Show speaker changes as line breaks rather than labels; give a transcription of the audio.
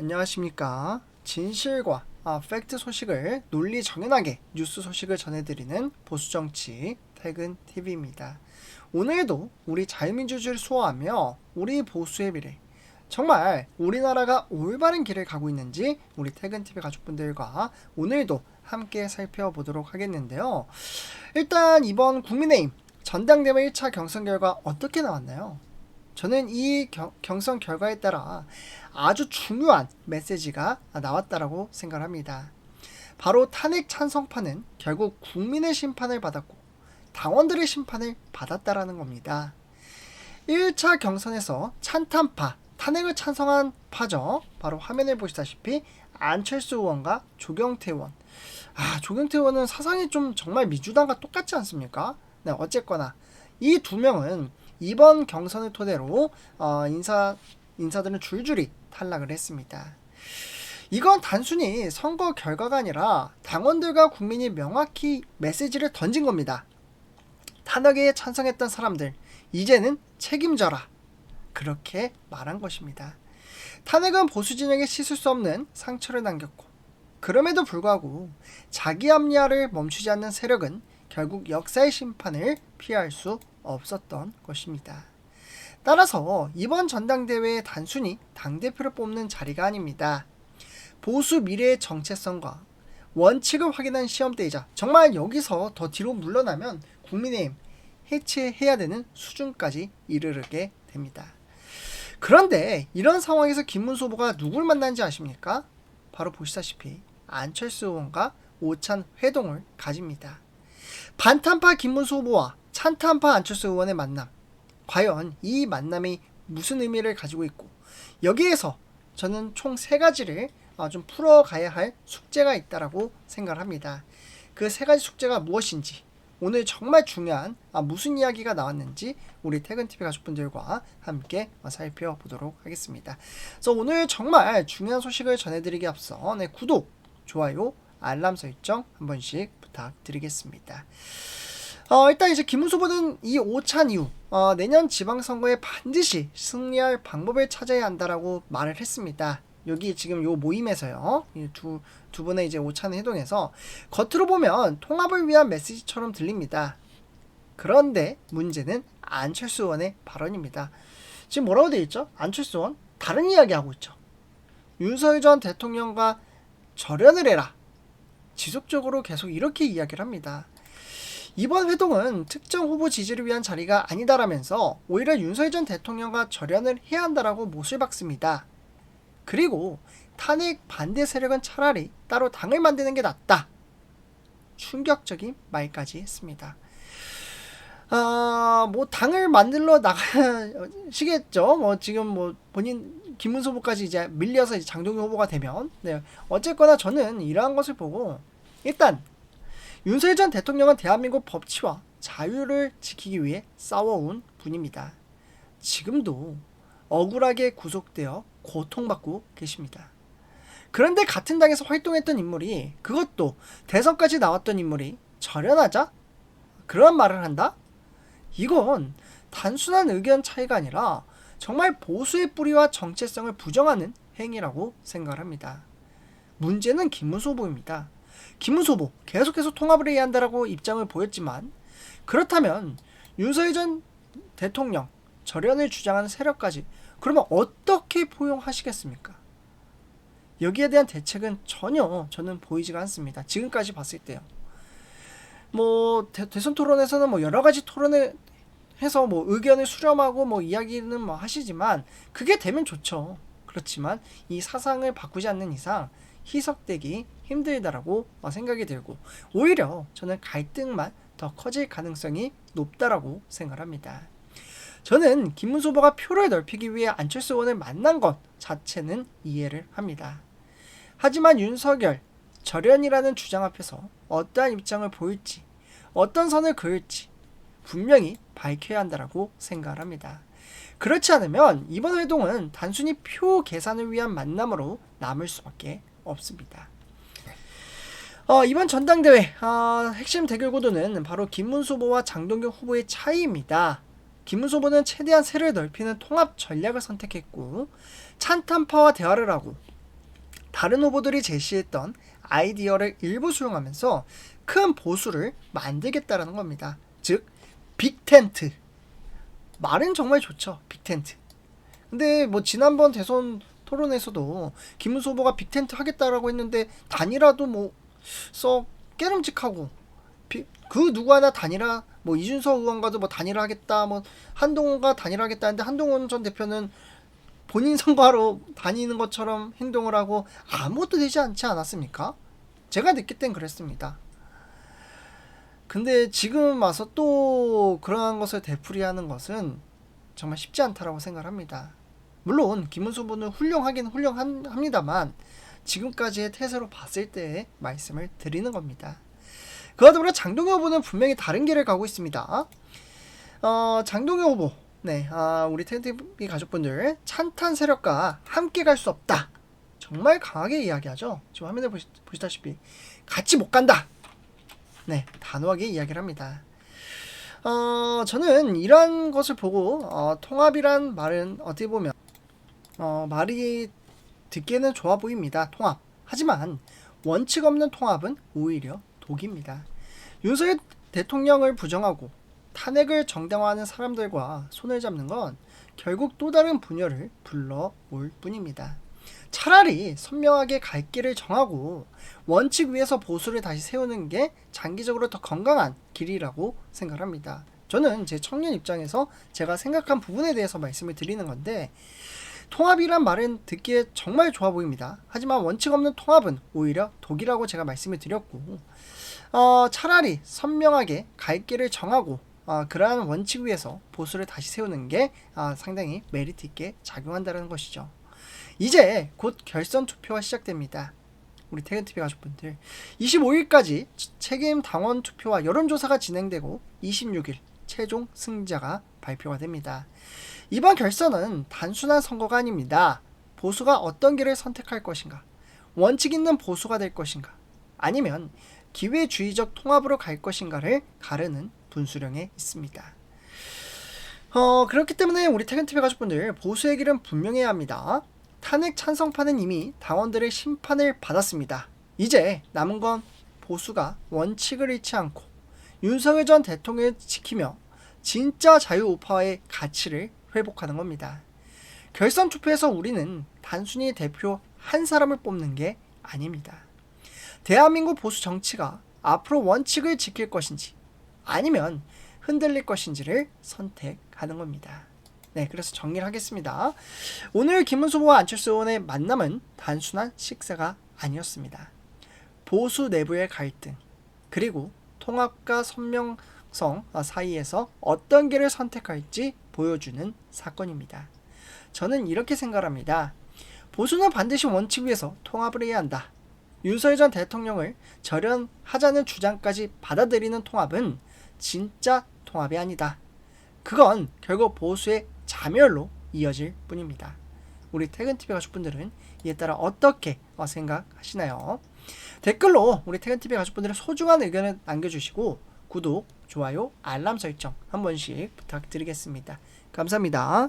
안녕하십니까. 진실과 팩트 소식을 논리 정연하게 뉴스 소식을 전해드리는 보수정치 퇴근TV입니다. 오늘도 우리 자유민주주의를 수호하며 우리 보수의 미래, 정말 우리나라가 올바른 길을 가고 있는지 우리 퇴근TV 가족분들과 오늘도 함께 살펴보도록 하겠는데요. 일단 이번 국민의힘 전당대회 1차 경선 결과 어떻게 나왔나요? 저는 이 경선 결과에 따라 아주 중요한 메시지가 나왔다라고 생각합니다. 바로 탄핵 찬성파는 결국 국민의 심판을 받았고 당원들의 심판을 받았다라는 겁니다. 1차 경선에서 찬탄파, 탄핵을 찬성한 파죠. 바로 화면을 보시다시피 안철수 의원과 조경태 의원. 조경태 의원은 사상이 좀 정말 민주당과 똑같지 않습니까? 네, 어쨌거나 이 두 명은 이번 경선을 토대로 인사들은 줄줄이 탈락을 했습니다. 이건 단순히 선거 결과가 아니라 당원들과 국민이 명확히 메시지를 던진 겁니다. 탄핵에 찬성했던 사람들, 이제는 책임져라. 그렇게 말한 것입니다. 탄핵은 보수 진영에 씻을 수 없는 상처를 남겼고, 그럼에도 불구하고 자기 합리화를 멈추지 않는 세력은 결국 역사의 심판을 피할 수 없었던 것입니다. 따라서 이번 전당대회에 단순히 당대표를 뽑는 자리가 아닙니다. 보수 미래의 정체성과 원칙을 확인한 시험대이자 정말 여기서 더 뒤로 물러나면 국민의힘 해체해야 되는 수준까지 이르게 됩니다. 그런데 이런 상황에서 김문수 후보가 누굴 만난지 아십니까? 바로 보시다시피 안철수 의원과 오찬 회동을 가집니다. 반탄파 김문수 후보와 찬탄파 안철수 의원의 만남, 과연 이 만남이 무슨 의미를 가지고 있고, 여기에서 저는 총 3가지를 좀 풀어가야 할 숙제가 있다라고 생각을 합니다. 그 3가지 숙제가 무엇인지, 오늘 정말 중요한 무슨 이야기가 나왔는지 우리 퇴근TV 가족분들과 함께 살펴보도록 하겠습니다. 그래서 오늘 정말 중요한 소식을 전해드리기 앞서 구독, 좋아요, 알람 설정 한 번씩 부탁드리겠습니다. 일단 이제 김문수 후보는 이 오찬 이후 내년 지방선거에 반드시 승리할 방법을 찾아야 한다라고 말을 했습니다. 여기 지금 요 모임에서요, 두 분의 이제 오찬 회동에서 겉으로 보면 통합을 위한 메시지처럼 들립니다. 그런데 문제는 안철수 의원의 발언입니다. 지금 뭐라고 되어 있죠? 안철수 의원 다른 이야기 하고 있죠. 윤석열 전 대통령과 절연을 해라. 지속적으로 계속 이렇게 이야기를 합니다. 이번 회동은 특정 후보 지지를 위한 자리가 아니다라면서 오히려 윤석열 전 대통령과 절연을 해야 한다라고 못을 박습니다. 그리고 탄핵 반대 세력은 차라리 따로 당을 만드는 게 낫다. 충격적인 말까지 했습니다. 당을 만들러 나가시겠죠. 지금 본인 김문수 후보까지 이제 밀려서 이제 장동영 후보가 되면, 어쨌거나 저는 이러한 것을 보고 일단 윤석열 전 대통령은 대한민국 법치와 자유를 지키기 위해 싸워온 분입니다. 지금도 억울하게 구속되어 고통받고 계십니다. 그런데 같은 당에서 활동했던 인물이, 그것도 대선까지 나왔던 인물이 절연하자? 그런 말을 한다? 이건 단순한 의견 차이가 아니라 정말 보수의 뿌리와 정체성을 부정하는 행위라고 생각을 합니다. 문제는 김문수 후보입니다. 김문수 후보 계속해서 통합을 해야 한다라고 입장을 보였지만, 그렇다면 윤석열 전 대통령 절연을 주장하는 세력까지 그러면 어떻게 포용하시겠습니까? 여기에 대한 대책은 전혀 저는 보이지가 않습니다. 지금까지 봤을 때요. 대선 토론에서는 여러 가지 토론을 해서 의견을 수렴하고 이야기는 하시지만 그게 되면 좋죠. 그렇지만 이 사상을 바꾸지 않는 이상 희석되기 힘들다라고 생각이 들고, 오히려 저는 갈등만 더 커질 가능성이 높다라고 생각합니다. 저는 김문수 후보가 표를 넓히기 위해 안철수 의원을 만난 것 자체는 이해를 합니다. 하지만 윤석열 절연이라는 주장 앞에서 어떠한 입장을 보일지, 어떤 선을 그을지 분명히 밝혀야 한다라고 생각을 합니다. 그렇지 않으면 이번 회동은 단순히 표 계산을 위한 만남으로 남을 수밖에 없습니다. 이번 전당대회 핵심 대결 구도는 바로 김문수 후보와 장동경 후보의 차이입니다. 김문수 후보는 최대한 세를 넓히는 통합 전략을 선택했고, 찬탄파와 대화를 하고 다른 후보들이 제시했던 아이디어를 일부 수용하면서 큰 보수를 만들겠다라는 겁니다. 즉 빅텐트. 말은 정말 좋죠. 빅텐트. 근데 뭐 지난번 대선 토론에서도 김문수 후보가 빅텐트 하겠다라고 했는데 단일화도 뭐 썩 깨름직하고 그 누구 하나 단일화 뭐 이준석 의원과도 뭐 단일화 하겠다 뭐 한동훈과 단일화 하겠다 했는데 한동훈 전 대표는 본인 선거하러 다니는 것처럼 행동을 하고 아무것도 되지 않지 않았습니까? 제가 느낄 땐 그랬습니다. 근데 지금 와서 또 그러한 것을 되풀이하는 것은 정말 쉽지 않다라고 생각을 합니다. 물론 김문수 후보는 훌륭하긴 훌륭합니다만 지금까지의 태세로 봤을 때의 말씀을 드리는 겁니다. 그와 더불어 장동혁 후보는 분명히 다른 길을 가고 있습니다. 장동혁 후보, 네, 우리 텐트비 가족분들 찬탄 세력과 함께 갈 수 없다. 정말 강하게 이야기하죠. 지금 화면에 보시다시피 같이 못 간다. 네, 단호하게 이야기를 합니다. 저는 이러한 것을 보고 통합이란 말은 어떻게 보면 말이 듣기에는 좋아 보입니다. 통합. 하지만 원칙 없는 통합은 오히려 독입니다. 윤석열 대통령을 부정하고 탄핵을 정당화하는 사람들과 손을 잡는 건 결국 또 다른 분열을 불러올 뿐입니다. 차라리 선명하게 갈 길을 정하고 원칙 위에서 보수를 다시 세우는 게 장기적으로 더 건강한 길이라고 생각합니다. 저는 제 청년 입장에서 제가 생각한 부분에 대해서 말씀을 드리는 건데 통합이란 말은 듣기에 정말 좋아 보입니다. 하지만 원칙 없는 통합은 오히려 독이라고 제가 말씀을 드렸고 차라리 선명하게 갈 길을 정하고 그러한 원칙 위에서 보수를 다시 세우는 게 상당히 메리트 있게 작용한다는 것이죠. 이제 곧 결선 투표가 시작됩니다. 우리 퇴근TV 가족분들 25일까지 책임 당원 투표와 여론조사가 진행되고 26일 최종 승자가 발표가 됩니다. 이번 결선은 단순한 선거가 아닙니다. 보수가 어떤 길을 선택할 것인가, 원칙 있는 보수가 될 것인가, 아니면 기회주의적 통합으로 갈 것인가를 가르는 분수령에 있습니다. 그렇기 때문에 우리 퇴근TV 가족분들 보수의 길은 분명해야 합니다. 탄핵 찬성파는 이미 당원들의 심판을 받았습니다. 이제 남은 건 보수가 원칙을 잃지 않고 윤석열 전 대통령을 지키며 진짜 자유우파의 가치를 회복하는 겁니다. 결선 투표에서 우리는 단순히 대표 한 사람을 뽑는 게 아닙니다. 대한민국 보수 정치가 앞으로 원칙을 지킬 것인지 아니면 흔들릴 것인지를 선택하는 겁니다. 네, 그래서 정리를 하겠습니다. 오늘 김문수 후보와 안철수 의원의 만남은 단순한 식사가 아니었습니다. 보수 내부의 갈등, 그리고 통합과 선명성 사이에서 어떤 길을 선택할지 보여주는 사건입니다. 저는 이렇게 생각합니다. 보수는 반드시 원칙 위에서 통합을 해야 한다. 윤석열 전 대통령을 절연하자는 주장까지 받아들이는 통합은 진짜 통합이 아니다. 그건 결국 보수의 자멸로 이어질 뿐입니다. 우리 퇴근TV 가족분들은 이에 따라 어떻게 생각하시나요? 댓글로 우리 퇴근TV 가족분들의 소중한 의견을 남겨주시고 구독, 좋아요, 알람 설정 한 번씩 부탁드리겠습니다. 감사합니다.